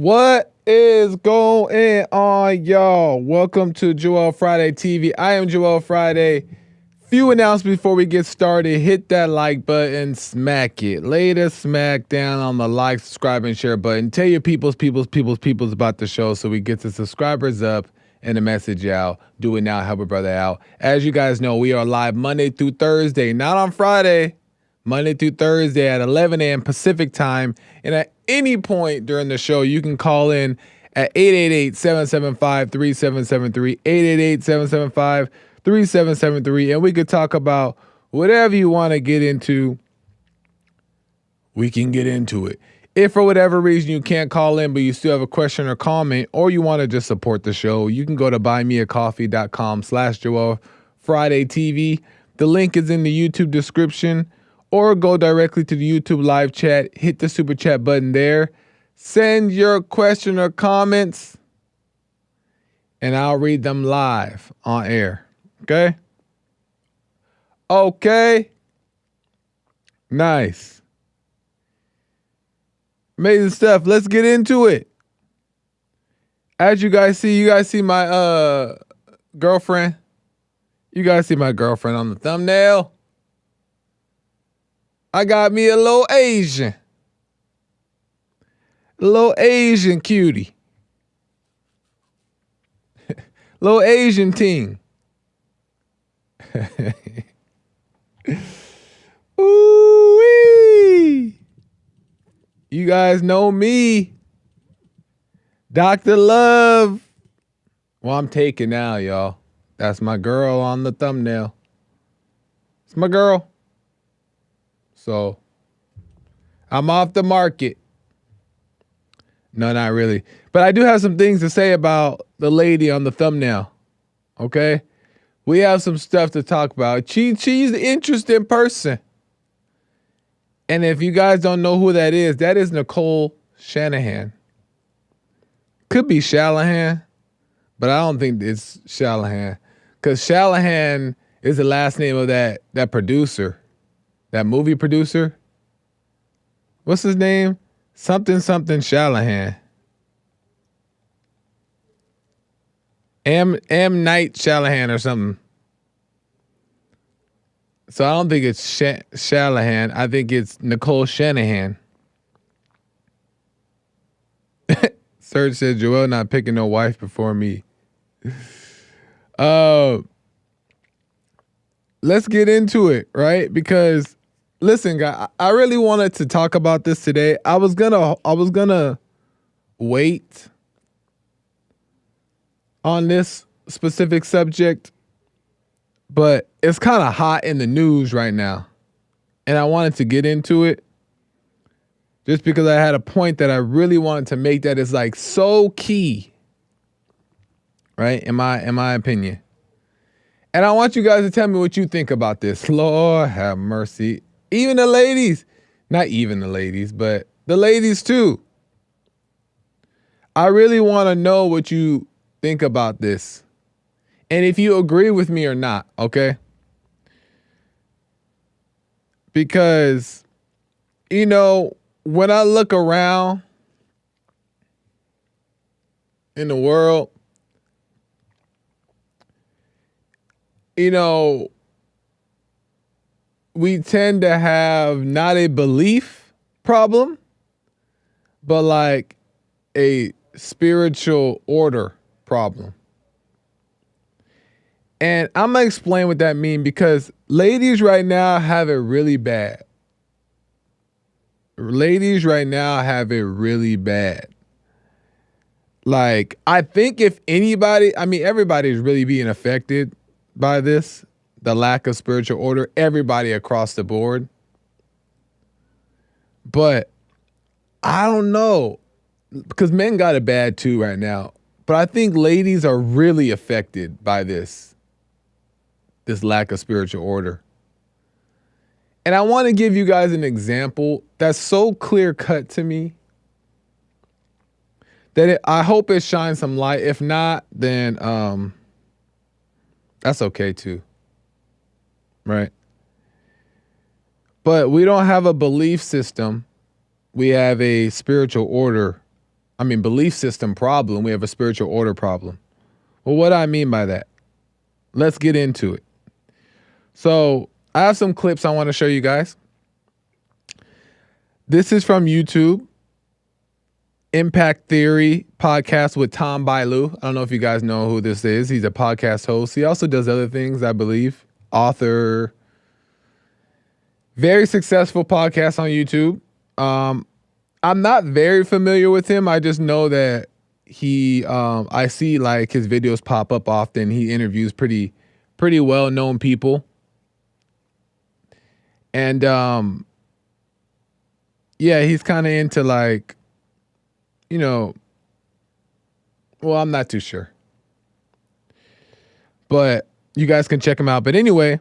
What is going on, y'all? Welcome to Joel Friday TV. I am Joel Friday. Few announcements before we get started. Hit that like button, smack it. Lay the smack down on the like, subscribe, and share button. Tell your peoples about the show so we get the subscribers up and the message out. Do it now, help a brother out. As you guys know, we are live Monday through Thursday, not on Friday. Monday through Thursday at 11 a.m. Pacific time. And at any point during the show, you can call in at 888-775-3773, 888-775-3773, and we could talk about whatever you want to get into. We can get into it. If for whatever reason you can't call in, but you still have a question or comment, or you want to just support the show, you can go to buymeacoffee.com/Joel Friday TV. The link is in the YouTube description. Or go directly to the YouTube live chat, hit the super chat button there, send your question or comments, and I'll read them live on air. Okay? Okay. Nice. Amazing stuff. Let's get into it. As you guys see my girlfriend. You guys see my girlfriend on the thumbnail. I got me a little Asian cutie. Little Asian teen. Ooh-wee. You guys know me. Dr. Love. Well, I'm taken now, y'all. That's my girl on the thumbnail. It's my girl. So, I'm off the market. No, not really. But I do have some things to say about the lady on the thumbnail. Okay? We have some stuff to talk about. She's an interesting person. And if you guys don't know who that is Nicole Shanahan. Could be Shalahan, but I don't think it's Shalahan. Because Shalahan is the last name of that producer. That movie producer, what's his name? Something Shalahan. M. Night Shalahan or something. So I don't think it's Shalahan. I think it's Nicole Shanahan. Serge said Joel not picking no wife before me. Let's get into it, right? Because listen, guys, I really wanted to talk about this today. I was gonna wait on this specific subject, but it's kind of hot in the news right now. And I wanted to get into it just because I had a point that I really wanted to make that is like so key, right? In my opinion. And I want you guys to tell me what you think about this. Lord have mercy. Even the ladies, not even the ladies, but the ladies too. I really want to know what you think about this. And if you agree with me or not, okay? Because, you know, when I look around in the world, you know, we tend to have not a belief problem, but like a spiritual order problem. And I'm going to explain what that means because ladies right now have it really bad. Ladies right now have it really bad. Like, I think if anybody, I mean, everybody's really being affected by this, the lack of spiritual order, everybody across the board. But I don't know, because men got it bad too right now. But I think ladies are really affected by this lack of spiritual order. And I want to give you guys an example that's so clear cut to me that I hope it shines some light. If not, then that's okay too. Right? But we don't have a belief system. We have a spiritual order belief system problem. We have a spiritual order problem. Well, what do I mean by that? Let's get into it. So I have some clips I want to show you guys. This is from YouTube. Impact Theory podcast with Tom Bailu. I don't know if you guys know who this is. He's a podcast host. He also does other things, I believe. Author. Very successful podcast on YouTube. I'm not very familiar with him. I just know that I see like his videos pop up often. He interviews pretty well-known people. And yeah, he's kind of into like, well, I'm not too sure. But you guys can check him out. But anyway,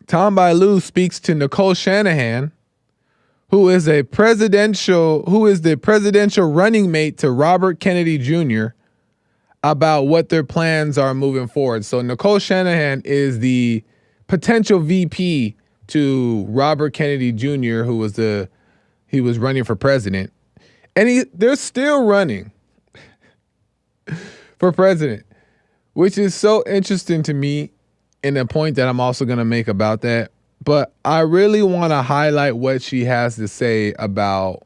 Tom Bailu speaks to Nicole Shanahan, who is the presidential running mate to Robert Kennedy Jr., about what their plans are moving forward. So Nicole Shanahan is the potential VP to Robert Kennedy Jr., who was running for president. And they're still running for president, which is so interesting to me, and a point that I'm also going to make about that. But I really want to highlight what she has to say about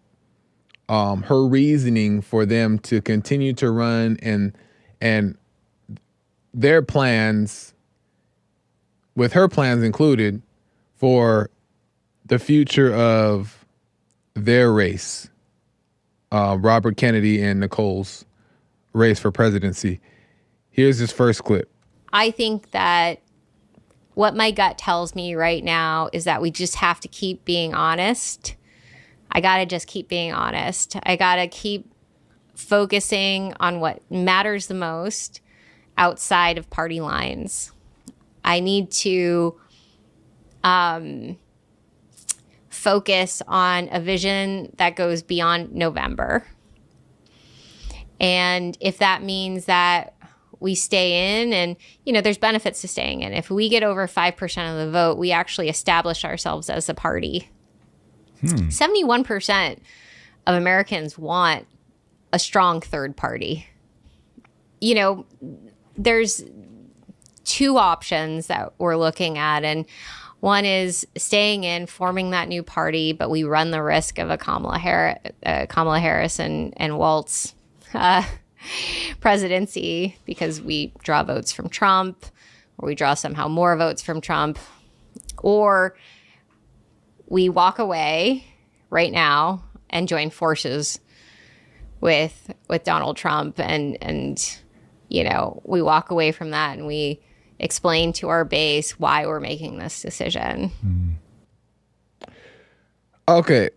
her reasoning for them to continue to run and their plans, with her plans included, for the future of their race, Robert Kennedy and Nicole's race for presidency. Here's this first clip. I think that what my gut tells me right now is that we just have to keep being honest. I got to just keep being honest. I got to keep focusing on what matters the most outside of party lines. I need to focus on a vision that goes beyond November. And if that means that we stay in, and, there's benefits to staying in. If we get over 5% of the vote, we actually establish ourselves as a party. 71% of Americans want a strong third party. There's two options that we're looking at, and one is staying in, forming that new party, but we run the risk of a Kamala Harris and Waltz presidency, because we draw votes from Trump, or we draw somehow more votes from Trump, or we walk away right now and join forces with Donald Trump, and we walk away from that and we explain to our base why we're making this decision. Okay,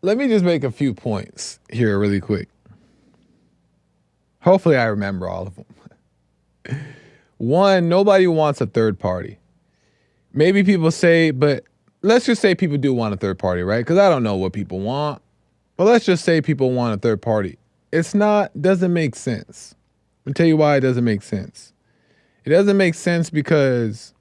let me just make a few points here really quick. Hopefully I remember all of them. One, nobody wants a third party. Maybe people say, but let's just say people do want a third party, right? Because I don't know what people want. But let's just say people want a third party. Doesn't make sense. I'll tell you why it doesn't make sense. It doesn't make sense because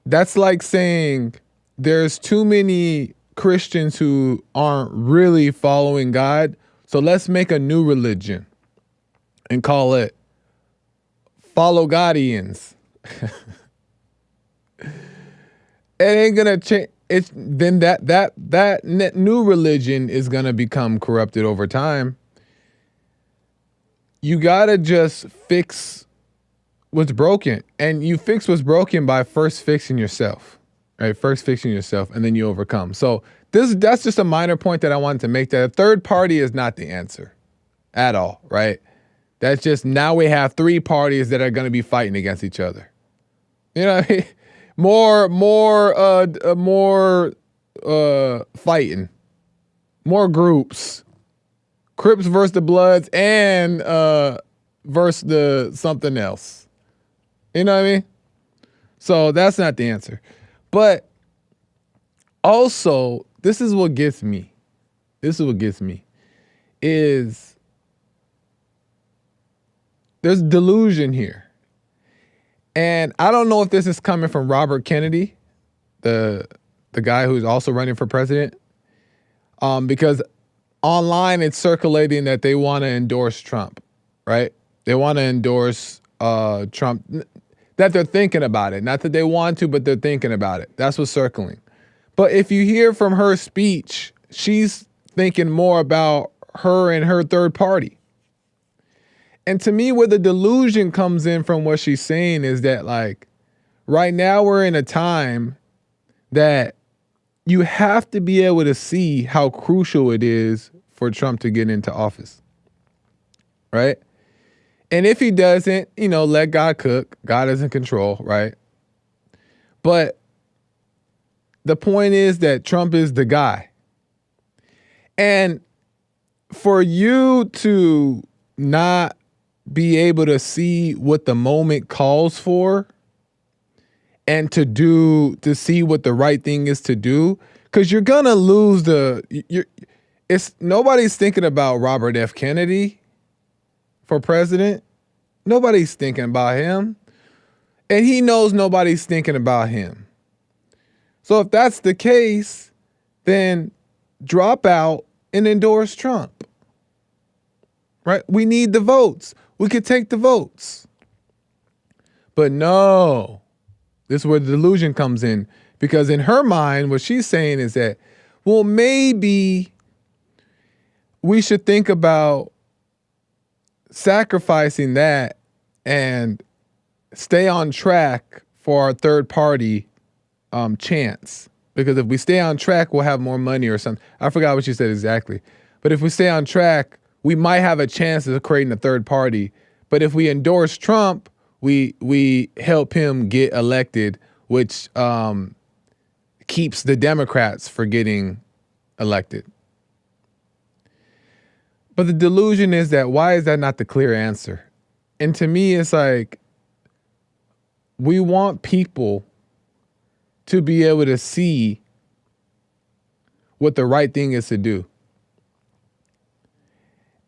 that's like saying there's too many Christians who aren't really following God, so let's make a new religion and call it Follow Godians. It ain't gonna change. Then that new religion is gonna become corrupted over time. You gotta just fix what's broken, and you fix what's broken by first fixing yourself, right? First fixing yourself, and then you overcome. So that's just a minor point that I wanted to make. That a third party is not the answer at all, right? That's just, now we have three parties that are going to be fighting against each other. More fighting, more groups, Crips versus the Bloods, and versus the something else. You know what I mean? So that's not the answer. But also, this is what gets me. Is there's delusion here. And I don't know if this is coming from Robert Kennedy, the guy who's also running for president, because online it's circulating that they want to endorse Trump, right? They want to endorse Trump, that they're thinking about it. Not that they want to, but they're thinking about it. That's what's circling. But if you hear from her speech, she's thinking more about her and her third party. And to me, where the delusion comes in from what she's saying is that, like, right now we're in a time that you have to be able to see how crucial it is for Trump to get into office, right? And if he doesn't, let God cook. God is in control, right? But the point is that Trump is the guy. And for you to not be able to see what the moment calls for and to see what the right thing is to do, because you're gonna lose nobody's thinking about Robert F. Kennedy for president. Nobody's thinking about him. And he knows nobody's thinking about him. So if that's the case, then drop out and endorse Trump. Right? We need the votes. We could take the votes. But no, this is where the delusion comes in. Because in her mind, what she's saying is that, well, maybe we should think about sacrificing that and stay on track for our third party chance. Because if we stay on track, we'll have more money or something. I forgot what she said exactly. But if we stay on track, we might have a chance of creating a third party. But if we endorse Trump, we help him get elected, which keeps the Democrats from getting elected. But the delusion is that, why is that not the clear answer? And to me, it's like, we want people to be able to see what the right thing is to do.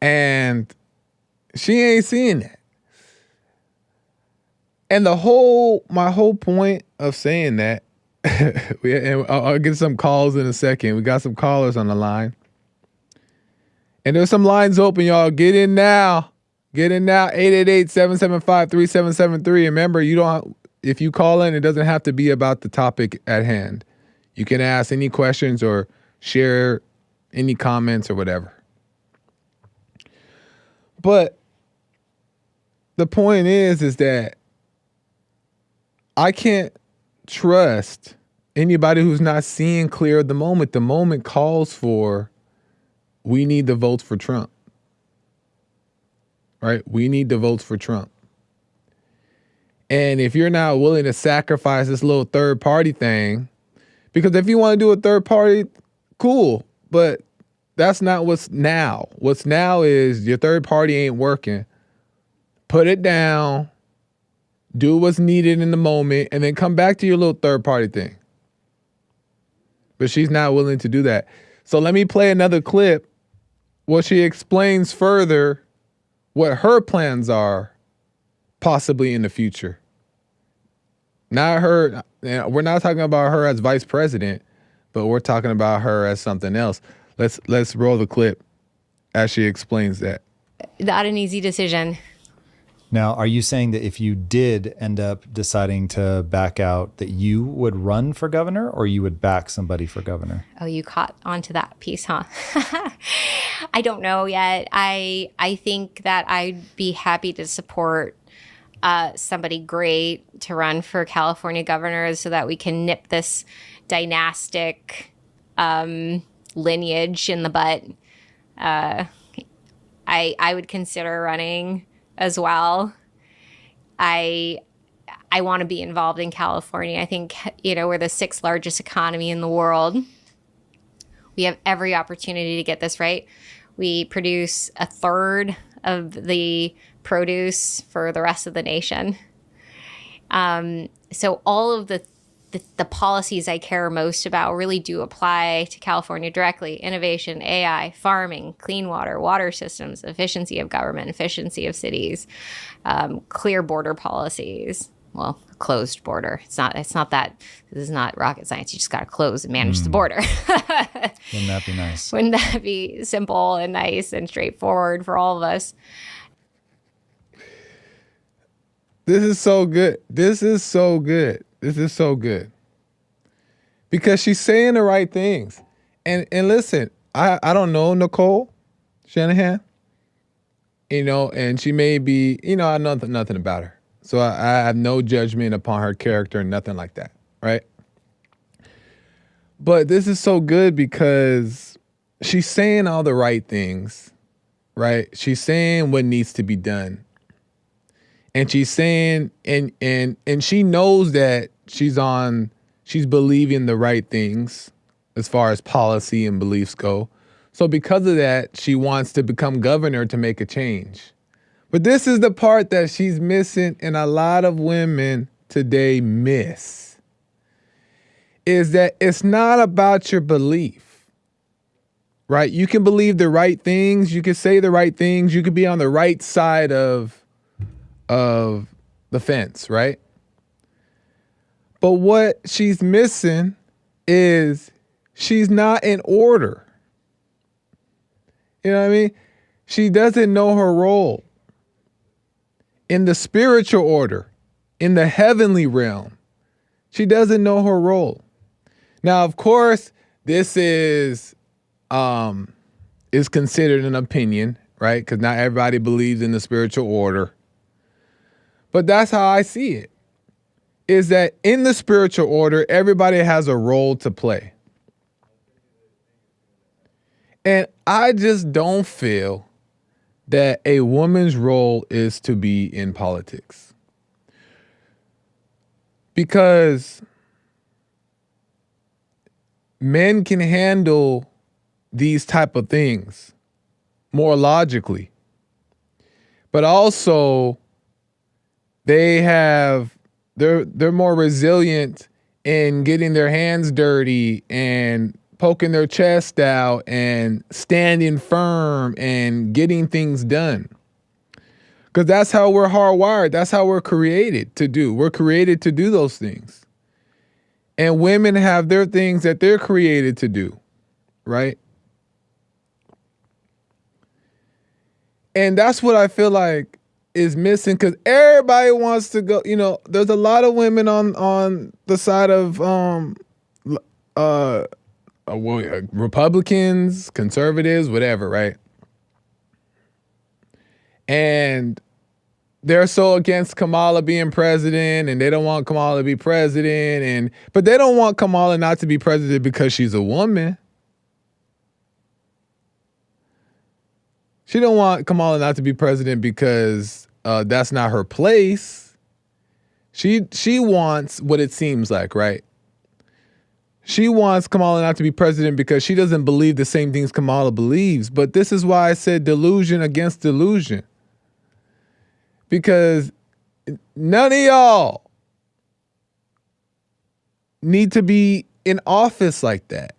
And she ain't seeing that. And my whole point of saying that, and I'll get some calls in a second. We got some callers on the line. And there's some lines open, y'all. Get in now. Get in now. 888-775-3773. Remember, if you call in, it doesn't have to be about the topic at hand. You can ask any questions or share any comments or whatever. But the point is that I can't trust anybody who's not seeing clear the moment. The moment calls for, we need the votes for Trump. Right? We need the votes for Trump. And if you're not willing to sacrifice this little third party thing, because if you want to do a third party, cool. But that's not what's now. What's now is your third party ain't working. Put it down. Do what's needed in the moment, and then come back to your little third party thing. But she's not willing to do that. So let me play another clip where she explains further what her plans are possibly in the future. Not her. We're not talking about her as vice president, but we're talking about her as something else. Let's roll the clip as she explains that. Not an easy decision. Now, are you saying that if you did end up deciding to back out, that you would run for governor, or you would back somebody for governor? Oh, you caught onto that piece, huh? I don't know yet. I think that I'd be happy to support somebody great to run for California governor so that we can nip this dynastic lineage in the butt. I would consider running as well. I want to be involved in California. I think, we're the 6th largest economy in the world. We have every opportunity to get this right. We produce 1/3 of the produce for the rest of the nation. So all of the policies I care most about really do apply to California directly. Innovation, AI, farming, clean water, water systems, efficiency of government, efficiency of cities, clear border policies. well, a closed border. It's not that, this is not rocket science. You just got to close and manage the border. Wouldn't that be nice? Wouldn't that be simple and nice and straightforward for all of us? This is so good. This is so good. This is so good. Because she's saying the right things. And listen, I don't know Nicole Shanahan, and she may be, I know nothing about her. So I have no judgment upon her character and nothing like that, right? But this is so good because she's saying all the right things, right? She's saying what needs to be done. And she's saying, and she knows that she's believing the right things as far as policy and beliefs go. So because of that, she wants to become governor to make a change. But this is the part that she's missing and a lot of women today miss, is that it's not about your belief, right? You can believe the right things. You can say the right things. You could be on the right side of the fence, right? But what she's missing is she's not in order. You know what I mean? She doesn't know her role in the spiritual order, in the heavenly realm. She doesn't know her role. Now, of course, this is considered an opinion, right? Because not everybody believes in the spiritual order. But that's how I see it, is that in the spiritual order, everybody has a role to play. And I just don't feel that a woman's role is to be in politics. Because men can handle these type of things more logically. But also they're more resilient in getting their hands dirty and poking their chest out and standing firm and getting things done. Because that's how we're hardwired. That's how we're created to do. We're created to do those things. And women have their things that they're created to do, right? And that's what I feel like is missing, because everybody wants to go, there's a lot of women on the side of Republicans, conservatives, whatever, right? And they're so against Kamala being president, and they don't want Kamala to be president, but they don't want Kamala not to be president because she's a woman. She don't want Kamala not to be president because that's not her place. She wants what it seems like, right? She wants Kamala not to be president because she doesn't believe the same things Kamala believes. But this is why I said delusion against delusion. Because none of y'all need to be in office like that.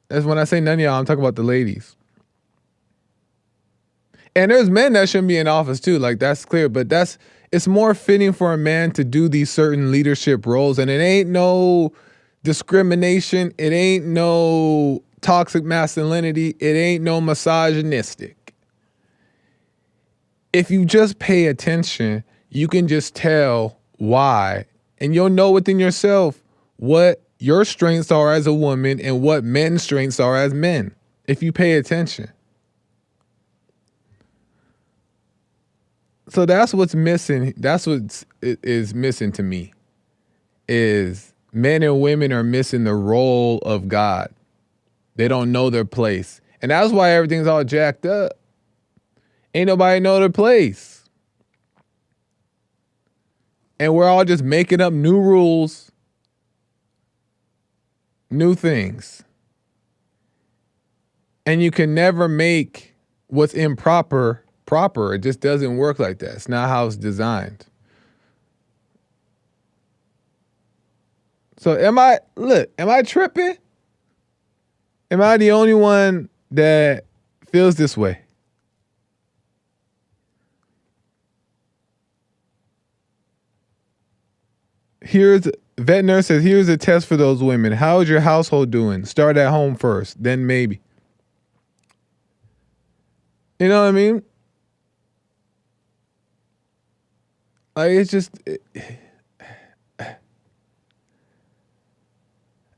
That's when I say none of y'all, I'm talking about the ladies. And there's men that shouldn't be in office too, like that's clear, but it's more fitting for a man to do these certain leadership roles, and it ain't no discrimination, it ain't no toxic masculinity, it ain't no misogynistic. If you just pay attention, you can just tell why, and you'll know within yourself what your strengths are as a woman and what men's strengths are as men, if you pay attention. So that's what's missing. That's what is missing to me, is men and women are missing the role of God. They don't know their place. And that's why everything's all jacked up. Ain't nobody know their place. And we're all just making up new rules, new things. And you can never make what's improper proper. It just doesn't work like that. It's not how it's designed. So am I tripping? Am I the only one that feels this way? Vet nurse says, here's a test for those women. How is your household doing? Start at home first, then maybe. You know what I mean? Like, it's just...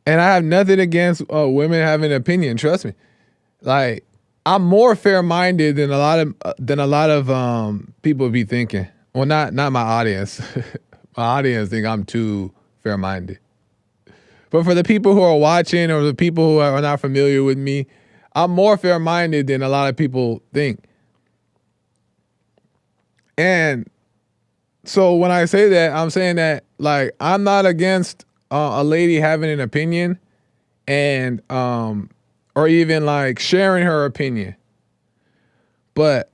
And I have nothing against women having an opinion. Trust me. Like, I'm more fair-minded than a lot of people be thinking. Well, not my audience. My audience think I'm too fair-minded. But for the people who are watching or the people who are not familiar with me, I'm more fair-minded than a lot of people think. And so when I say that, I'm saying that, like, I'm not against a lady having an opinion and or even like sharing her opinion. But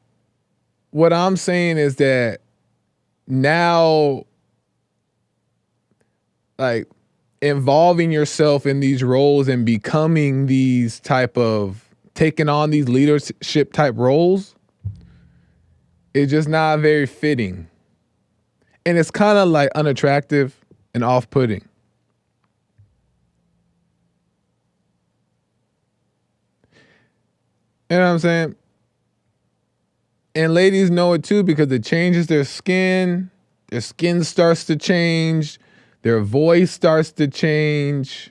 what I'm saying is that now, like, involving yourself in these roles and becoming these taking on these leadership type roles is just not very fitting. And it's kind of like unattractive and off-putting. You know what I'm saying? And ladies know it too because it changes their skin. Their skin starts to change. Their voice starts to change.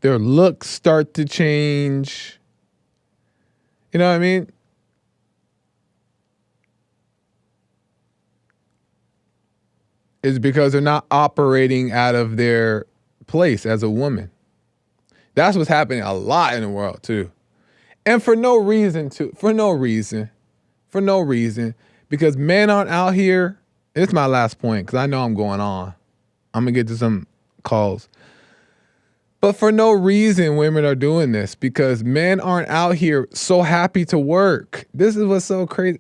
Their looks start to change. You know what I mean? It's because they're not operating out of their place as a woman. That's what's happening a lot in the world too. And for no reason, because men aren't out here. It's my last point because I know I'm going on. I'm going to get to some calls. But for no reason, women are doing this because men aren't out here so happy to work. This is what's so crazy.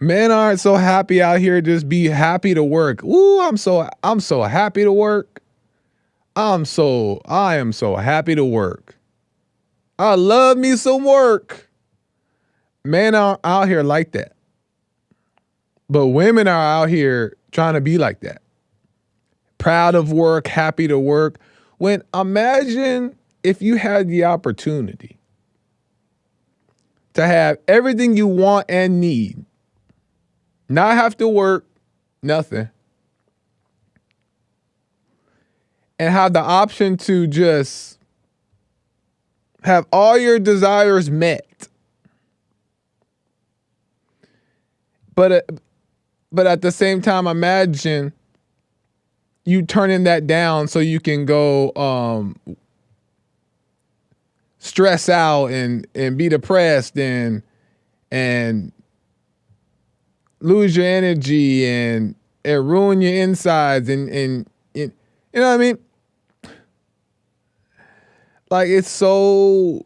Men aren't so happy out here to just be happy to work. Ooh, I'm so happy to work. I am so happy to work. I love me some work. Men are out here like that. But women are out here trying to be like that. Proud of work, happy to work. When imagine if you had the opportunity to have everything you want and need, not have to work, nothing, and have the option to just have all your desires met. But at the same time, imagine you turning that down so you can go stress out and be depressed and lose your energy and ruin your insides and you know what I mean? Like, it's so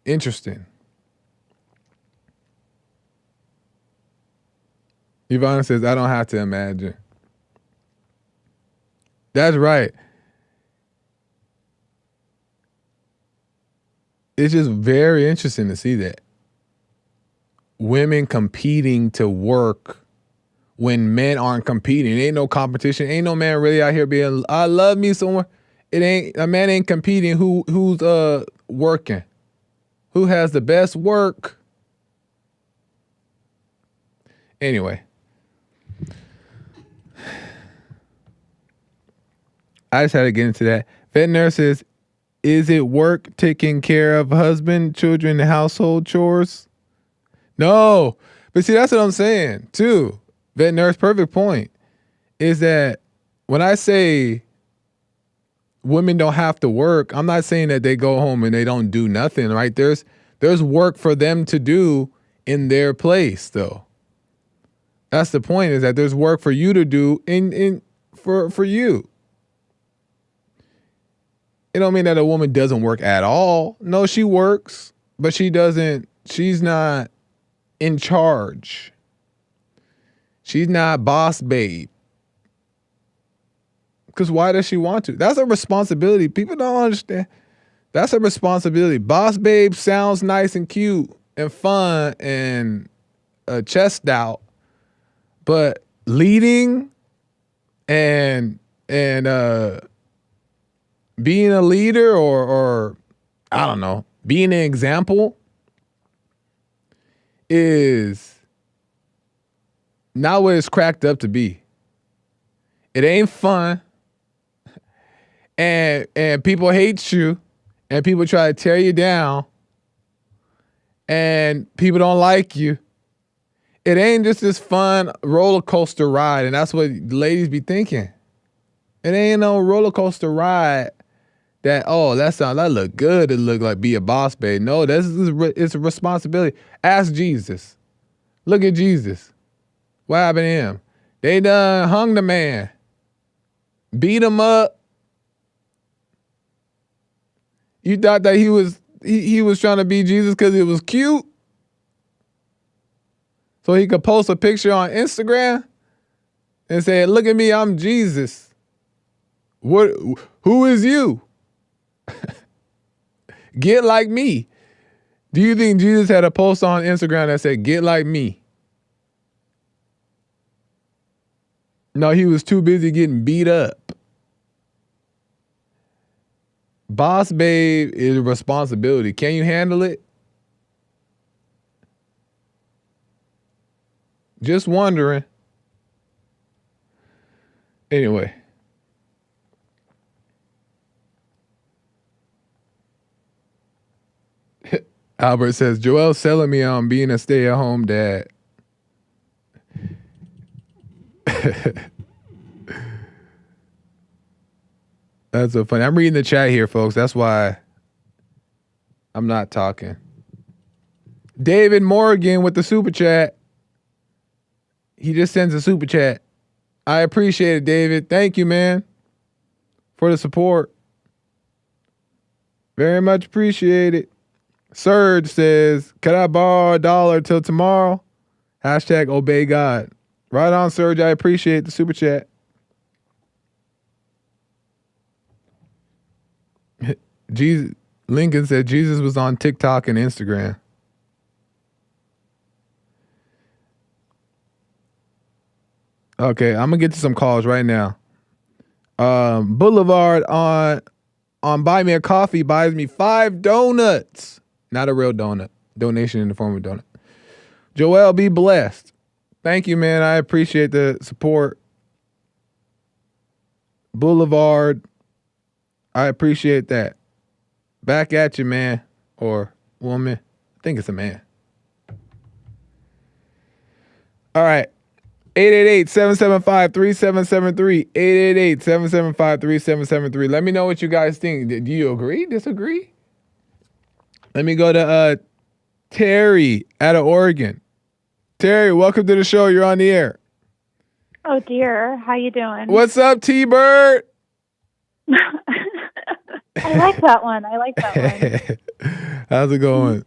interesting. Ivana says, I don't have to imagine. That's right. It's just very interesting to see that. Women competing to work when men aren't competing. Ain't no competition. Ain't no man really out here being, I love me somewhere. A man ain't competing. Who's working? Who has the best work? Anyway. I just had to get into that. Vet nurses, is it work taking care of husband, children, and household chores? No. But see, that's what I'm saying too. Vet nurse, perfect point. Is that when I say women don't have to work, I'm not saying that they go home and they don't do nothing, right? There's work for them to do in their place though. That's the point, is that there's work for you to do for you. It don't mean that a woman doesn't work at all. No, she works, but she's not in charge. She's not boss babe. Because why does she want to? That's a responsibility. People don't understand. That's a responsibility. Boss babe sounds nice and cute. and fun and chest out, but leading and being a leader or I don't know, being an example is not what it's cracked up to be. It ain't fun. And people hate you and people try to tear you down and people don't like you. It ain't just this fun roller coaster ride, and that's what ladies be thinking. It ain't no roller coaster ride that, oh, that look good. It look like be a boss babe. No, it's a responsibility. Ask Jesus. Look at Jesus. What happened to him? They done hung the man, beat him up. You thought that he was trying to be Jesus because it was cute? So he could post a picture on Instagram and say, look at me, I'm Jesus. Who is you? Get like me. Do you think Jesus had a post on Instagram that said, get like me? No, he was too busy getting beat up. Boss babe is a responsibility. Can you handle it? Just wondering. Anyway. Albert says, Joel's selling me on being a stay-at-home dad. That's so funny. I'm reading the chat here, folks. That's why I'm not talking. David Morgan with the super chat. He just sends a super chat. I appreciate it, David. Thank you, man, for the support. Very much appreciate it. Serge says, can I borrow $1 till tomorrow? Hashtag obey God. Right on, Serge. I appreciate the super chat. Jesus, Lincoln said Jesus was on TikTok and Instagram. Okay, I'm gonna get to some calls right now. Boulevard on Buy Me a Coffee buys me 5 donuts. Not a real donut. Donation in the form of donut. Joel, be blessed. Thank you, man. I appreciate the support. Boulevard, I appreciate that. Back at you, man. Or woman. I think it's a man. All right. 888-775-3773. 888-775-3773. Let me know what you guys think. Do you agree? Disagree? Let me go to Terry out of Oregon. Terry, welcome to the show. You're on the air. Oh, dear. How you doing? What's up, T-Bird? I like that one. How's it going?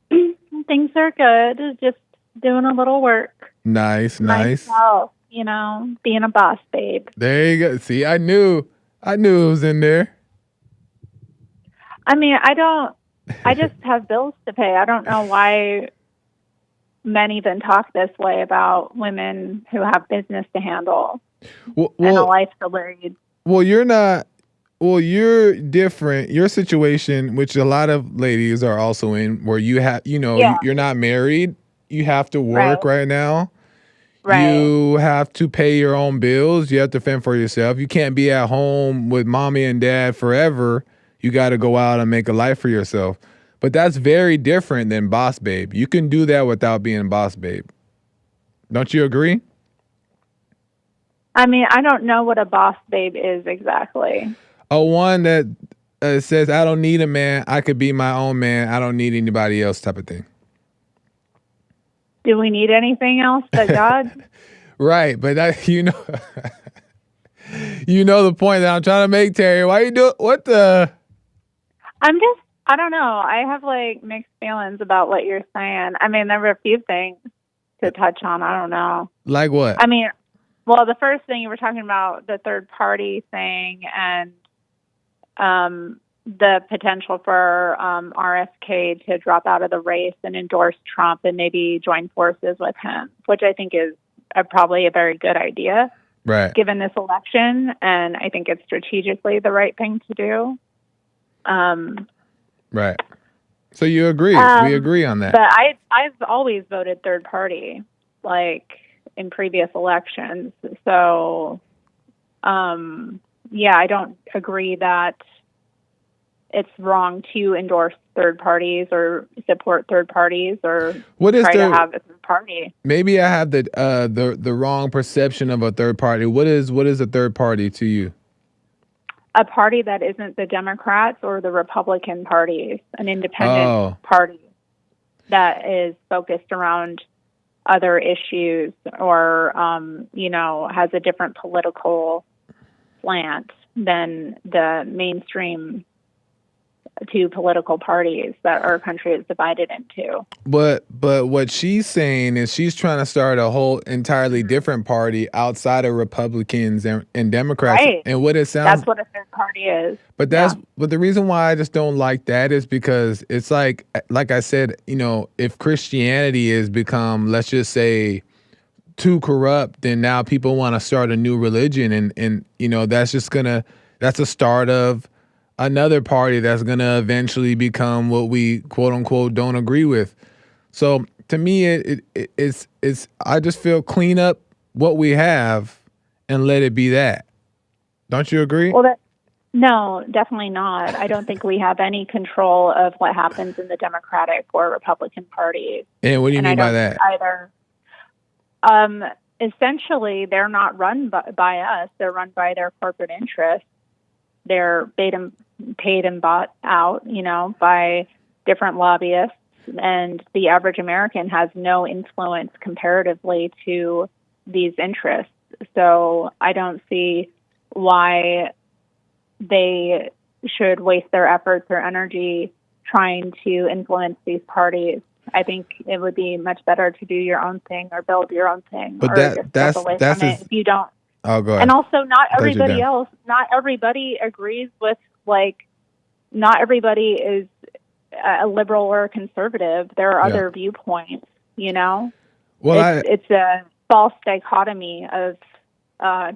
Things are good. Just doing a little work. Nice. Myself, being a boss babe. There you go. See, I knew it was in there. I mean, I just have bills to pay. I don't know why men even talk this way about women who have business to handle and a life to lead. Well, you're not. Well, you're different. Your situation, which a lot of ladies are also in, where you have, you're not married. You have to work right now. Right. You have to pay your own bills. You have to fend for yourself. You can't be at home with mommy and dad forever. You got to go out and make a life for yourself. But that's very different than boss babe. You can do that without being boss babe. Don't you agree? I mean, I don't know what a boss babe is exactly. A one that says, I don't need a man. I could be my own man. I don't need anybody else type of thing. Do we need anything else but God? Right. But that, you know the point that I'm trying to make, Terry. Why you do what the? I don't know. I have mixed feelings about what you're saying. I mean, there were a few things to touch on. I don't know. Like what? I mean, well, the first thing you were talking about, the third party thing and the potential for RFK to drop out of the race and endorse Trump and maybe join forces with him, which I think is probably a very good idea, Right. given this election. And I think it's strategically the right thing to do. Right. So you agree. We agree on that. But I've always voted third party, like in previous elections. So, yeah, I don't agree that it's wrong to endorse third parties or support third parties or try to have a third party. Maybe I have the wrong perception of a third party. What is a third party to you? A party that isn't the Democrats or the Republican parties, an independent party that is focused around other issues or, has a different political slant than the mainstream two political parties that our country is divided into. But what she's saying is she's trying to start a whole entirely different party outside of Republicans and Democrats. Right. And what it sounds that's what a third party is. But but the reason why I just don't like that is because it's like I said, if Christianity has become, let's just say, too corrupt, then now people want to start a new religion and that's a start of another party that's going to eventually become what we quote unquote don't agree with. So to me, it's I just feel clean up what we have and let it be that. Don't you agree? Well, no, definitely not. I don't think we have any control of what happens in the Democratic or Republican parties. And what do you mean by that? Either. Essentially, they're not run by us. They're run by their corporate interests. They're paid and bought out, by different lobbyists. And the average American has no influence comparatively to these interests. So I don't see why they should waste their efforts or energy trying to influence these parties. I think it would be much better to do your own thing or build your own thing. But that's if you don't. Oh, go ahead. And also, not everybody agrees with, not everybody is a liberal or a conservative. There are other viewpoints, Well, it's a false dichotomy of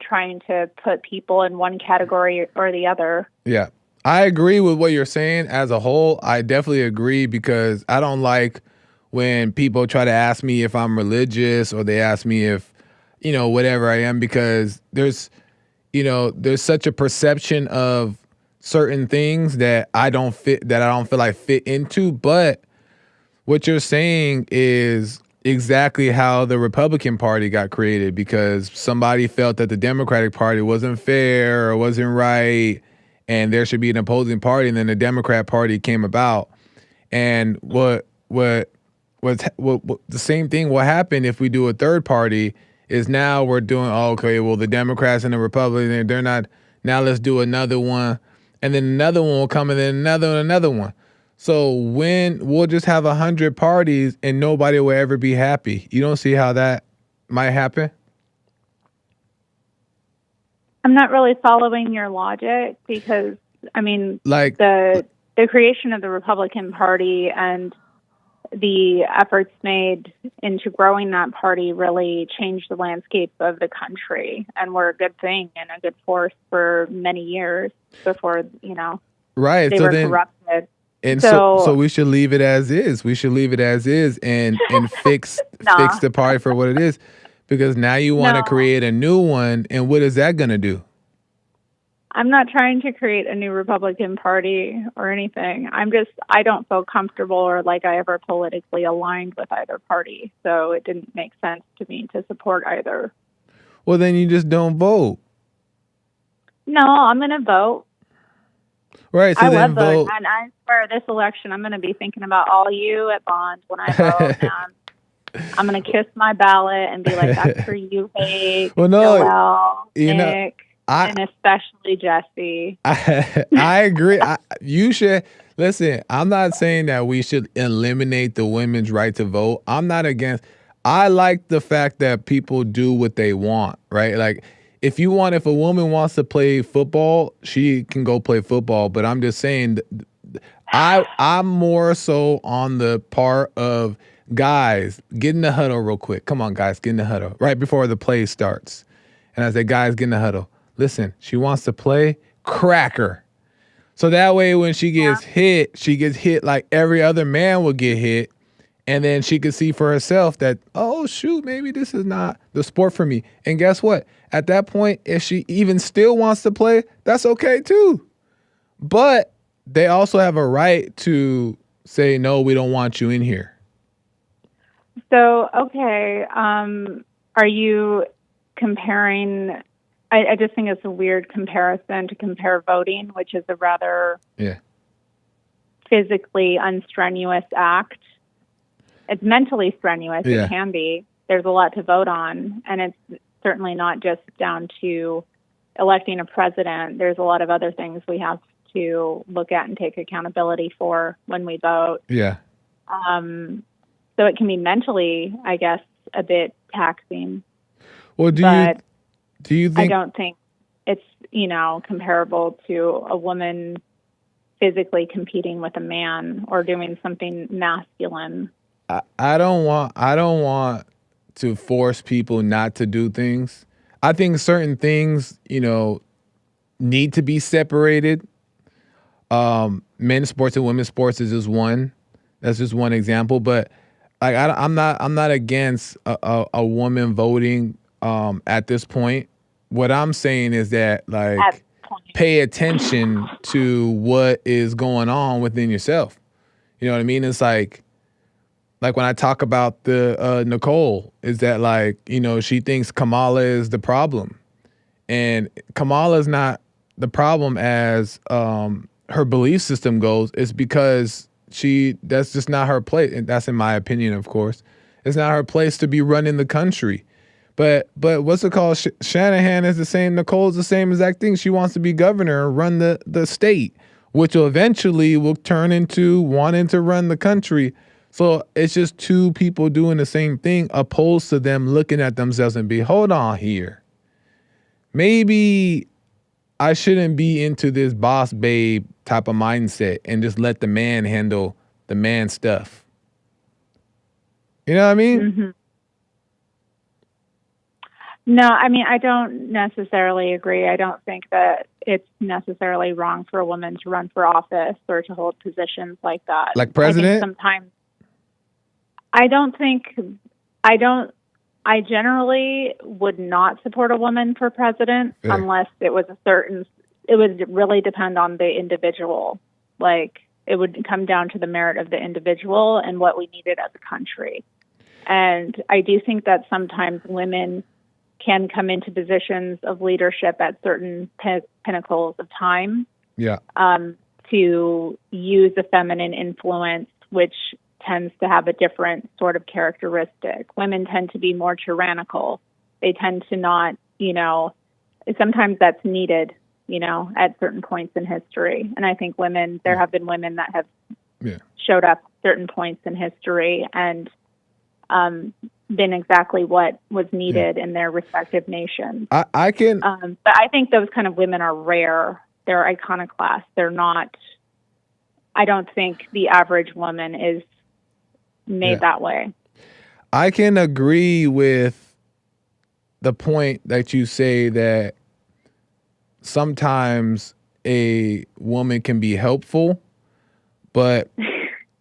trying to put people in one category or the other. Yeah. I agree with what you're saying as a whole. I definitely agree because I don't like when people try to ask me if I'm religious or they ask me if, whatever I am, because there's such a perception of certain things that I don't feel like fit into. But what you're saying is exactly how the Republican Party got created, because somebody felt that the Democratic Party wasn't fair or wasn't right and there should be an opposing party, and then the Democrat Party came about. And what the same thing will happen if we do a third party is now we're doing, the Democrats and the Republicans, they're not, now let's do another one. And then another one will come, and then another one. So when we'll just have 100 parties and nobody will ever be happy. You don't see how that might happen? I'm not really following your logic because, the creation of the Republican Party and the efforts made into growing that party really changed the landscape of the country and were a good thing and a good force for many years before, right. they were corrupted. And so we should leave it as is. We should leave it as is and fix the party for what it is, because now you want to create a new one. And what is that going to do? I'm not trying to create a new Republican Party or anything. I don't feel comfortable or like I ever politically aligned with either party. So it didn't make sense to me to support either. Well, then you just don't vote. No, I'm going to vote. Right. So I then love vote. voting. And I swear this election, I'm going to be thinking about all you at Bond when I vote. And I'm going to kiss my ballot and be like, that's for you, Kate, Joel, Nick. And especially Jesse. I agree. You should listen. I'm not saying that we should eliminate the women's right to vote. I'm not against. I like the fact that people do what they want, right? Like if a woman wants to play football, she can go play football. But I'm just saying, I'm more so on the part of guys, get in the huddle real quick. Come on, guys, get in the huddle right before the play starts. And I say, guys, get in the huddle. Listen, she wants to play, crack her. So that way, when she gets hit like every other man will get hit. And then she could see for herself that, oh, shoot, maybe this is not the sport for me. And guess what? At that point, if she even still wants to play, that's okay, too. But they also have a right to say, no, we don't want you in here. So, okay, are you comparing? I just think it's a weird comparison to compare voting, which is a rather physically unstrenuous act. It's mentally strenuous. It can be. There's a lot to vote on, and it's certainly not just down to electing a president. There's a lot of other things we have to look at and take accountability for when we vote. Yeah. So it can be mentally, I guess, a bit taxing. Well, do you think? I don't think it's, comparable to a woman physically competing with a man or doing something masculine. I don't want to force people not to do things. I think certain things, need to be separated. Men's sports and women's sports is just one. That's just one example. But like, I'm not against a woman voting at this point. What I'm saying is that, like, pay attention to what is going on within yourself. You know what I mean? It's like when I talk about the Nicole, is that, like, she thinks Kamala is the problem. And Kamala's not the problem as her belief system goes. It's because that's just not her place. And that's in my opinion, of course. It's not her place to be running the country. But what's it called? Shanahan is the same. Nicole's the same exact thing. She wants to be governor and run the state, which will eventually will turn into wanting to run the country. So it's just two people doing the same thing, opposed to them looking at themselves and be, hold on here. Maybe I shouldn't be into this boss babe type of mindset and just let the man handle the man stuff. You know what I mean? Mm-hmm. No, I mean, I don't necessarily agree. I don't think that it's necessarily wrong for a woman to run for office or to hold positions like that. Like president? Sometimes I generally would not support a woman for president unless it would really depend on the individual. Like, it would come down to the merit of the individual and what we needed as a country. And I do think that sometimes women can come into positions of leadership at certain pinnacles of time. Yeah. To use a feminine influence, which tends to have a different sort of characteristic. Women tend to be more tyrannical. They tend to not, sometimes that's needed, at certain points in history. And I think there have been women that have showed up at certain points in history and been exactly what was needed in their respective nations. But I think those kind of women are rare. They're iconoclast. They're not, I don't think the average woman is made that way. I can agree with the point that you say that sometimes a woman can be helpful, but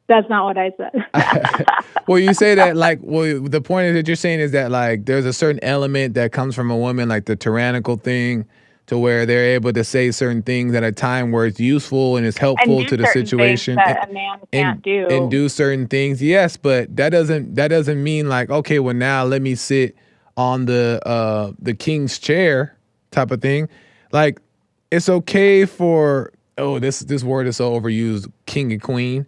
that's not what I said. Well, you say that, the point is that you're saying is that, like, there's a certain element that comes from a woman, like the tyrannical thing, to where they're able to say certain things at a time where it's useful and it's helpful to the situation. That a man can't do. And do certain things, yes, but that doesn't mean, like, okay, well, now let me sit on the king's chair type of thing. Like, it's okay for, this word is so overused, king and queen.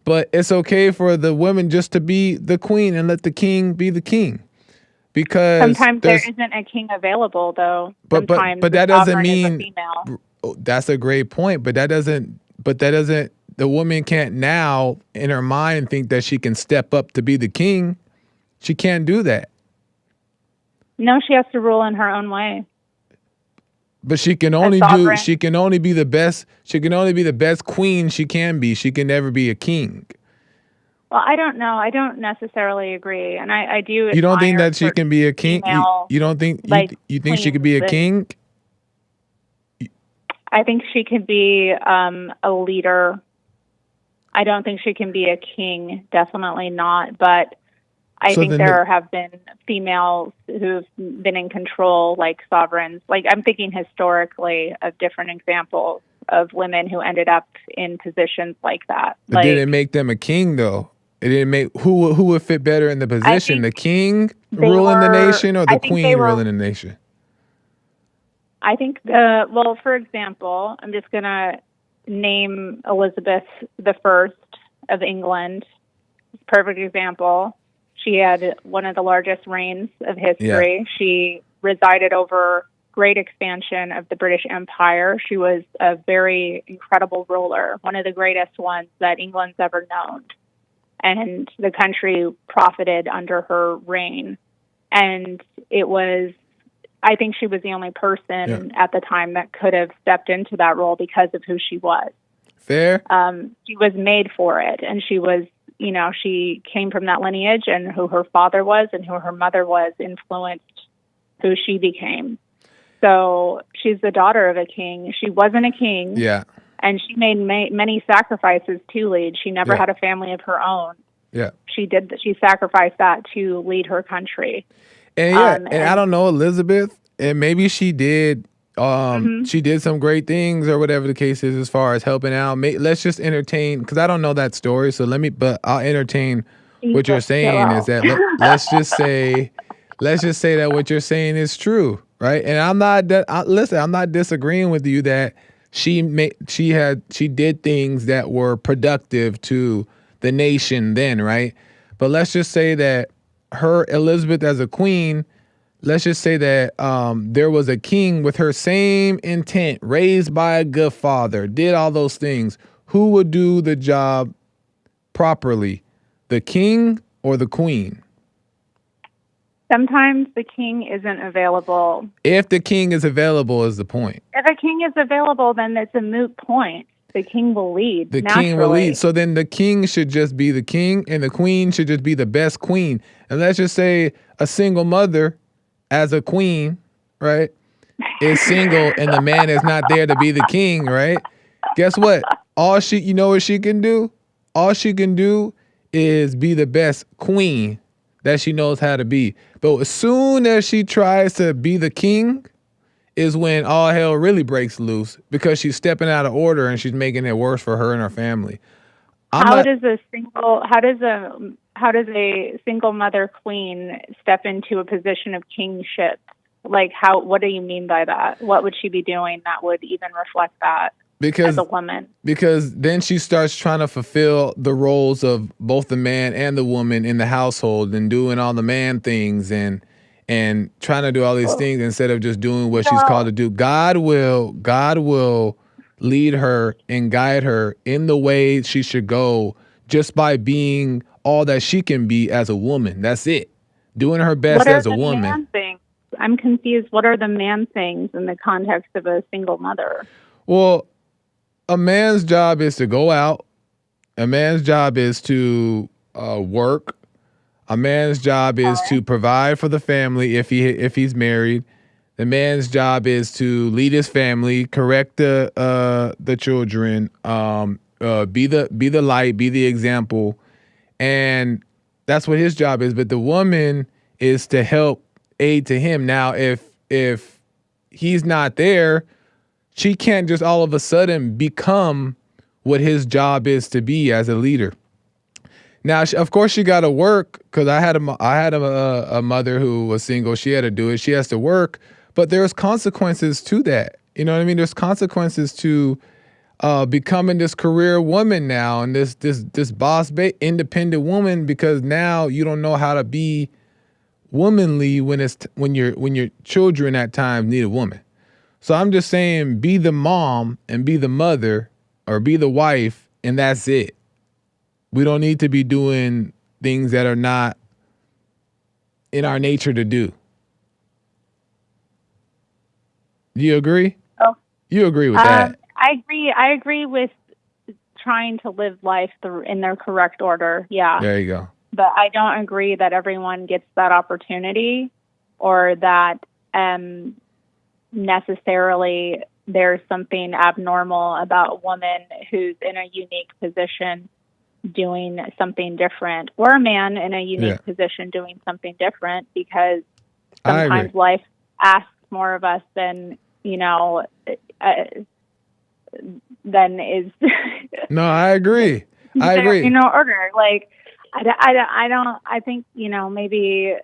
But it's okay for the women just to be the queen and let the king be the king. Because sometimes there isn't a king available, though. But that doesn't mean, that's a great point. But that doesn't, the woman can't now in her mind think that she can step up to be the king. She can't do that. No, she has to rule in her own way. But she can only be the best. She can only be the best queen she can be. She can never be a king. Well, I don't know. I don't necessarily agree, and I do. You don't think that she can be a king? You don't think you think she could be a king? I think she could be a leader. I don't think she can be a king. Definitely not. But I think there have been females who've been in control, like sovereigns. Like I'm thinking historically of different examples of women who ended up in positions like that. But did it make them a king though? It didn't make who would fit better in the position? The king ruling the nation or the queen ruling the nation? I think well, for example, I'm just gonna name Elizabeth I of England. Perfect example. She had one of the largest reigns of history. Yeah. She resided over great expansion of the British Empire. She was a very incredible ruler, one of the greatest ones that England's ever known. And the country profited under her reign. And I think she was the only person at the time that could have stepped into that role because of who she was. Fair. She was made for it. And she was, she came from that lineage, and who her father was and who her mother was influenced who she became. So she's the daughter of a king. She wasn't a king. Yeah. And she made many sacrifices to lead. She never had a family of her own. Yeah. She sacrificed that to lead her country. And and I don't know, Elizabeth, and maybe she did she did some great things or whatever the case is as far as helping out. Let's just entertain, because I don't know that story, so but I'll entertain what you're saying is that let's just say that what you're saying is true, right? And I'm not disagreeing with you that she did things that were productive to the nation then, right? But let's just say that her Elizabeth as a queen, let's just say that there was a king with her same intent, raised by a good father, did all those things. Who would do the job properly, the king or the queen? Sometimes the king isn't available. If the king is available is the point. If a king is available, then it's a moot point. The king will lead. King will lead. So then the king should just be the king and the queen should just be the best queen. And let's just say a single mother as a queen, right, is single and the man is not there to be the king, right? Guess what? What she can do? All she can do is be the best queen that she knows how to be. But as soon as she tries to be the king is when all hell really breaks loose, because she's stepping out of order and she's making it worse for her and her family. How does a single mother queen step into a position of kingship? Like what do you mean by that? What would she be doing that would even reflect that as a woman? Because then she starts trying to fulfill the roles of both the man and the woman in the household and doing all the man things and trying to do all these things instead of just doing what she's called to do. God will lead her and guide her in the way she should go just by being all that she can be as a woman. That's it. Doing her best as a woman. Man things? I'm confused. What are the man things in the context of a single mother? Well, a man's job is to go out. A man's job is to work. A man's job is to provide for the family if he's married. The man's job is to lead his family, correct the children, be the light, be the example, and that's what his job is. But the woman is to help aid to him. Now, if he's not there, she can't just all of a sudden become what his job is to be as a leader. Now, of course, she got to work, because I had a mother who was single. She had to do it. She has to work, but there's consequences to that. You know what I mean? There's consequences to becoming this career woman now and this boss independent woman, because now you don't know how to be womanly when your children at times need a woman. So I'm just saying, be the mom and be the mother or be the wife, and that's it. We don't need to be doing things that are not in our nature to do. Do you agree? Oh, You agree with that? I agree. I agree with trying to live life in their correct order. Yeah. There you go. But I don't agree that everyone gets that opportunity, or that necessarily there's something abnormal about a woman who's in a unique position doing something different, or a man in a unique position doing something different, because sometimes life asks more of us than, than is. No, I agree. I agree. Order. Like, I think, maybe,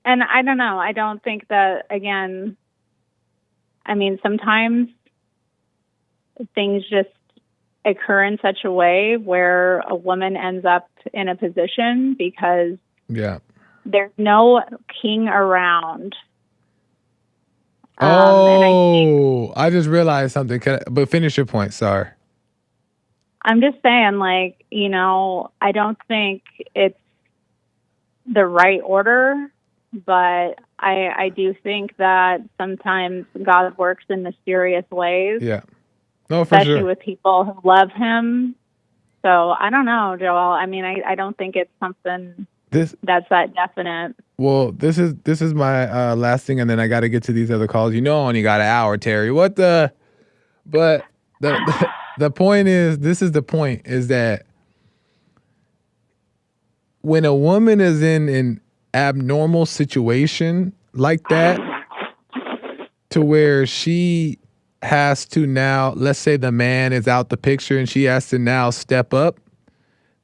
and I don't know. I don't think that, again, I mean, sometimes things just occur in such a way where a woman ends up in a position because there's no king around. I just realized something. But finish your point. Sorry. I'm just saying, like, I don't think it's the right order, but I do think that sometimes God works in mysterious ways. Yeah. No, for especially sure. with people who love him. So I don't know, Joel. I mean, I don't think it's something that's that definite. Well, this is my last thing, and then I got to get to these other calls. I only got an hour, Terry. But the point is, this is the point, is that when a woman is in an abnormal situation like that, to where she has to now, let's say the man is out the picture and she has to now step up,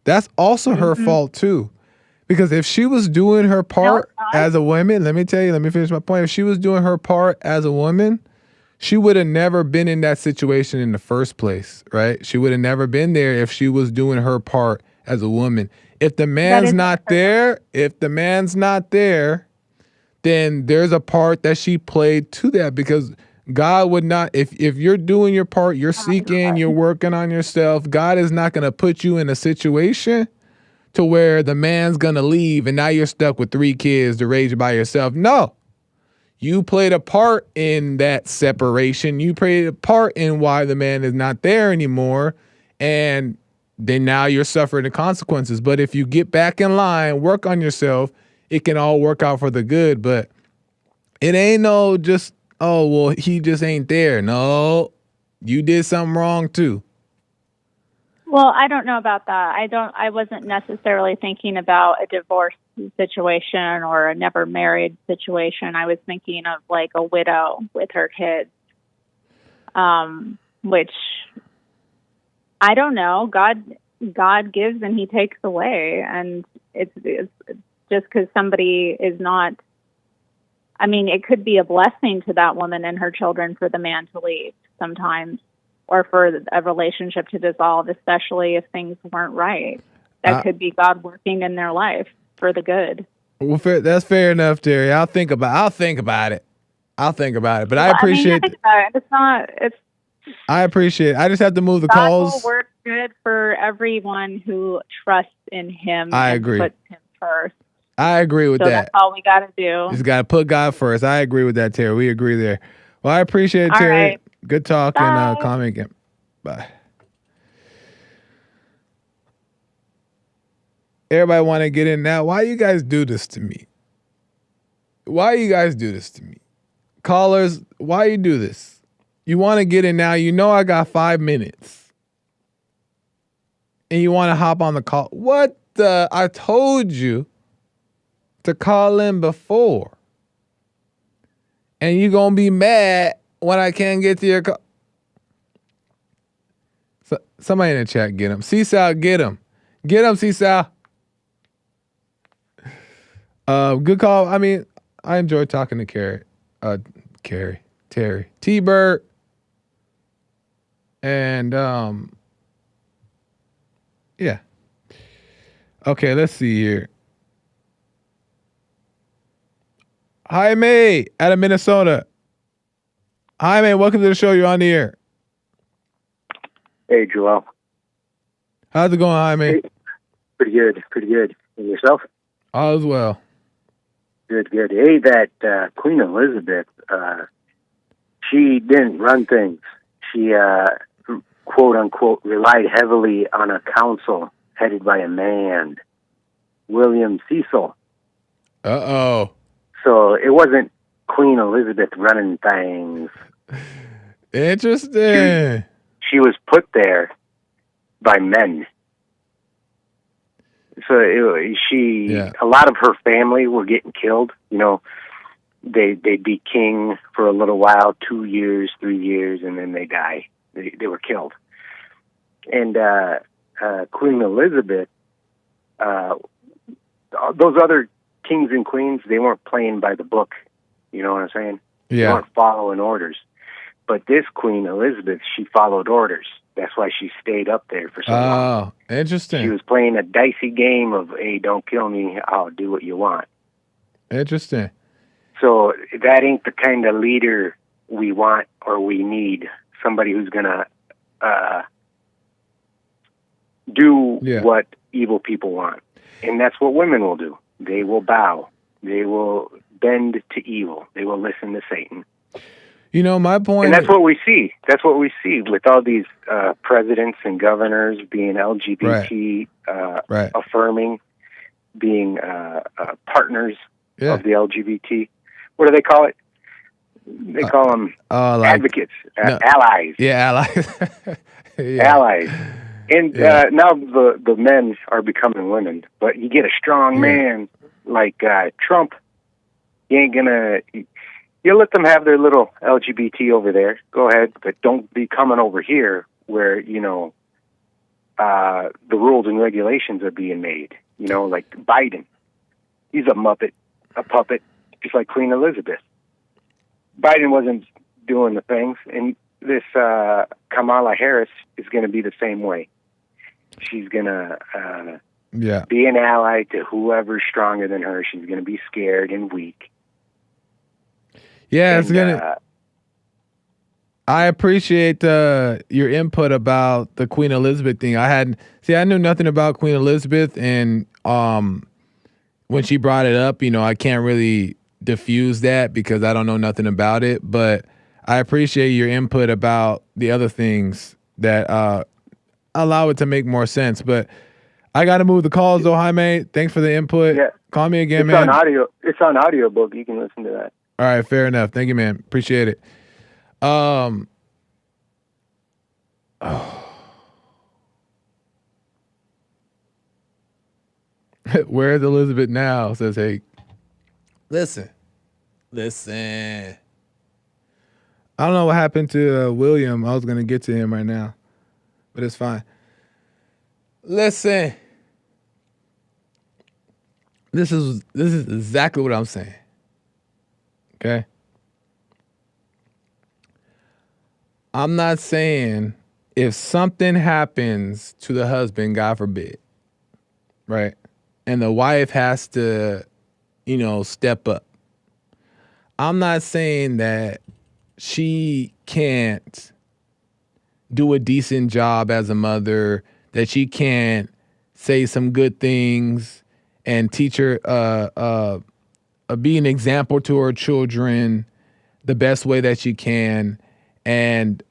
that's also her fault too. Because if she was doing her part as a woman, let me finish my point. If she was doing her part as a woman, she would have never been in that situation in the first place, right? She would have never been there if she was doing her part as a woman. If the man's not there, then there's a part that she played to that, because God would not, if you're doing your part, you're seeking, you're working on yourself, God is not going to put you in a situation to where the man's going to leave and now you're stuck with 3 kids to raise by yourself. No. You played a part in that separation. You played a part in why the man is not there anymore. And then now you're suffering the consequences. But if you get back in line, work on yourself, it can all work out for the good. But it ain't no just, oh, well, he just ain't there. No, you did something wrong too. Well, I don't know about that. I wasn't necessarily thinking about a divorce situation or a never married situation. I was thinking of like a widow with her kids, which I don't know. God gives and he takes away. And it's just because somebody is not, I mean, it could be a blessing to that woman and her children for the man to leave sometimes, or for a relationship to dissolve, especially if things weren't right. That could be God working in their life for the good. Well, that's fair enough, Terry. I'll think about it. But well, I appreciate think about it. I appreciate it. I just have to move the God calls. God will work good for everyone who trusts in him. I agree. Puts him first. I agree with that. That's all we got to do. Just got to put God first. I agree with that, Terry. We agree there. Well, I appreciate it, all Terry. Right. Good talk. Bye. And call me again. Bye. Everybody want to get in now. Why you guys do this to me? Callers, why you do this? You want to get in now. I got 5 minutes. And you want to hop on the call. What the? I told you to call in before. And you going to be mad when I can't get to your call. So, somebody in the chat, get him. Seesaw, get him. Get him, Seesaw. Good call. I mean, I enjoy talking to Terry, T-Bird, and yeah. Okay, let's see here. Jaime out of Minnesota. Jaime, welcome to the show. You're on the air. Hey, Joel. How's it going, Jaime? Hey, pretty good. And yourself? All is well. Good. Hey, that Queen Elizabeth, She didn't run things. She, quote unquote, relied heavily on a council headed by a man, William Cecil. Uh-oh. So it wasn't Queen Elizabeth running things. Interesting. She was put there by men. So a lot of her family were getting killed. You know, they'd be king for a little while, 2 years, 3 years, and then they die. They were killed. And Queen Elizabeth, those other kings and queens, they weren't playing by the book. You know what I'm saying? Yeah. They weren't following orders. But this Queen Elizabeth, she followed orders. That's why she stayed up there for so long. Oh, interesting. She was playing a dicey game of, hey, don't kill me, I'll do what you want. Interesting. So that ain't the kind of leader we want or we need. Somebody who's going to do what evil people want. And that's what women will do. They will bow. They will bend to evil. They will listen to Satan. You know, my point... And that's what we see. That's what we see with all these presidents and governors being LGBT affirming, being partners of the LGBT. What do they call it? They call them advocates, allies. Yeah, allies. Allies. And now the men are becoming women. But you get a strong man like Trump, you ain't gonna... You let them have their little LGBT over there. Go ahead, but don't be coming over here where, you know, the rules and regulations are being made. You know, like Biden. He's a muppet, a puppet, just like Queen Elizabeth. Biden wasn't doing the things, and this Kamala Harris is going to be the same way. She's going to be an ally to whoever's stronger than her. She's going to be scared and weak. Yeah, it's gonna. I appreciate your input about the Queen Elizabeth thing. I knew nothing about Queen Elizabeth, and when she brought it up, you know, I can't really diffuse that because I don't know nothing about it. But I appreciate your input about the other things that allow it to make more sense. But I got to move the calls, though, Jaime. Thanks for the input. Yeah. Call me again, man. It's on audiobook. You can listen to that. All right, fair enough. Thank you, man. Appreciate it. Where's Elizabeth now? Says, hey, listen. I don't know what happened to William. I was going to get to him right now, but it's fine. Listen. This is exactly what I'm saying. Okay. I'm not saying if something happens to the husband, God forbid, right? And the wife has to, you know, step up. I'm not saying that she can't do a decent job as a mother, that she can't say some good things and teach her, be an example to her children the best way that she can, and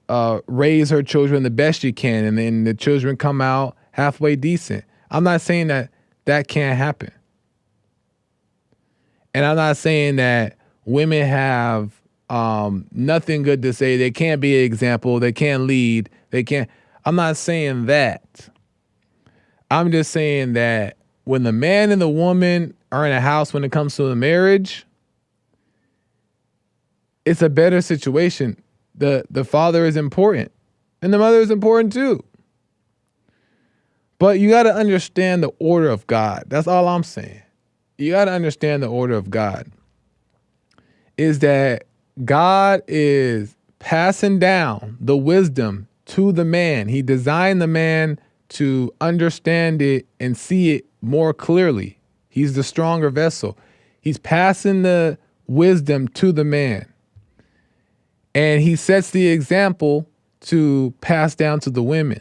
raise her children the best she can, and then the children come out halfway decent. I'm not saying that that can't happen. And I'm not saying that women have nothing good to say. They can't be an example. They can't lead. I'm not saying that. I'm just saying that when the man and the woman are in a house when it comes to the marriage, it's a better situation. The father is important, and the mother is important too. But you got to understand the order of God. That's all I'm saying. You got to understand the order of God. Is that God is passing down the wisdom to the man. He designed the man to understand it and see it more clearly. He's the stronger vessel. He's passing the wisdom to the man. And he sets the example to pass down to the women,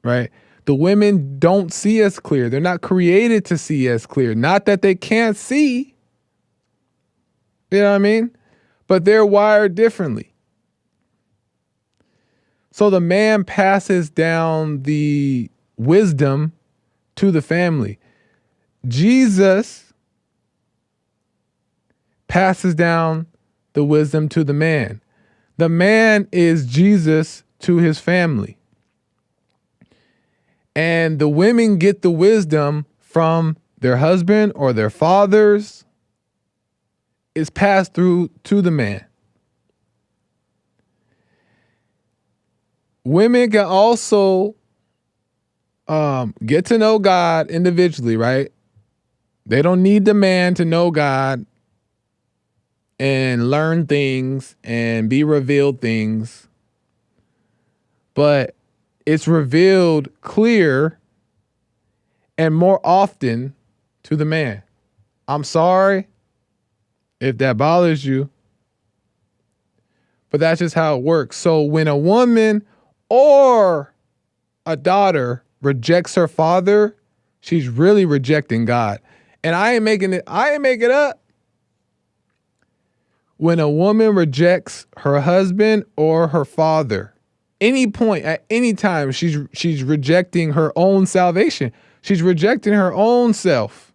right? The women don't see as clear. They're not created to see as clear. Not that they can't see. You know what I mean? But they're wired differently. So the man passes down the wisdom to the family. Jesus passes down the wisdom to the man. The man is Jesus to his family. And the women get the wisdom from their husband or their fathers. It's passed through to the man. Women can also get to know God individually, right? They don't need the man to know God and learn things and be revealed things. But it's revealed clear and more often to the man. I'm sorry if that bothers you, but that's just how it works. So when a woman or a daughter rejects her father, she's really rejecting God. And I ain't making it up. When a woman rejects her husband or her father, any point, at any time, she's rejecting her own salvation. She's rejecting her own self.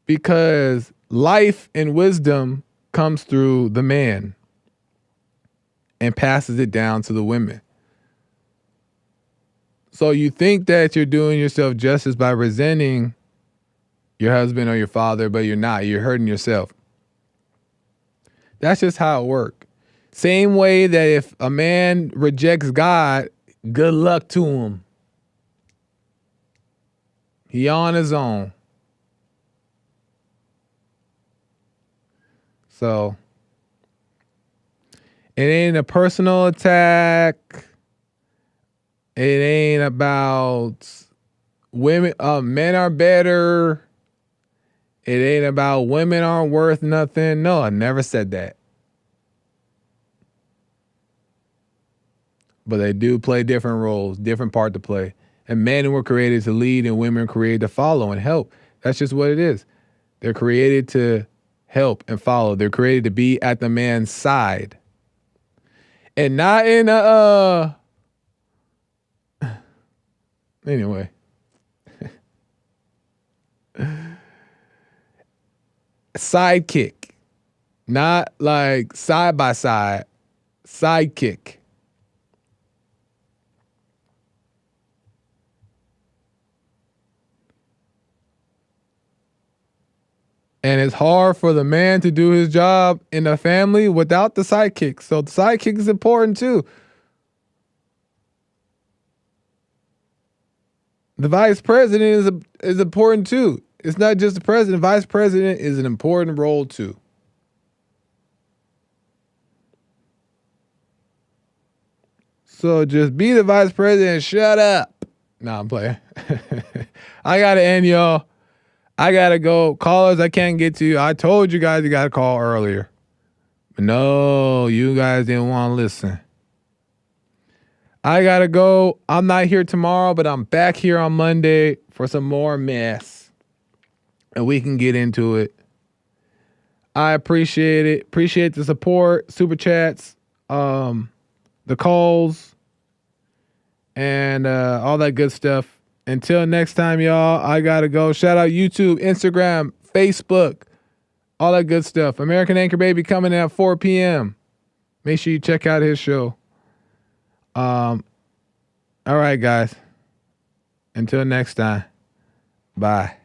Because life and wisdom comes through the man and passes it down to the women. So you think that you're doing yourself justice by resenting your husband or your father, but you're not. You're hurting yourself. That's just how it works. Same way that if a man rejects God, good luck to him. He on his own. So it ain't a personal attack. It ain't about women. Men are better. It ain't about women aren't worth nothing. No, I never said that. But they do play different roles, different part to play. And men were created to lead and women were created to follow and help. That's just what it is. They're created to help and follow. They're created to be at the man's side. And not in a anyway. Sidekick. Not like side by side. Sidekick. And it's hard for the man to do his job in a family without the sidekick. So the sidekick is important too. The vice president is important too. It's not just the president. Vice president is an important role too. So just be the vice president and shut up. Nah, I'm playing. I gotta end, y'all. I gotta go. Callers I can't get to. I told you guys you gotta call earlier. But no, you guys didn't want to listen. I gotta go. I'm not here tomorrow, but I'm back here on Monday for some more mess. And we can get into it. I appreciate it. Appreciate the support, super chats, the calls, and all that good stuff. Until next time, y'all, I gotta go. Shout out YouTube, Instagram, Facebook, all that good stuff. American Anchor Baby coming at 4 p.m. Make sure you check out his show. All right, guys. Until next time. Bye.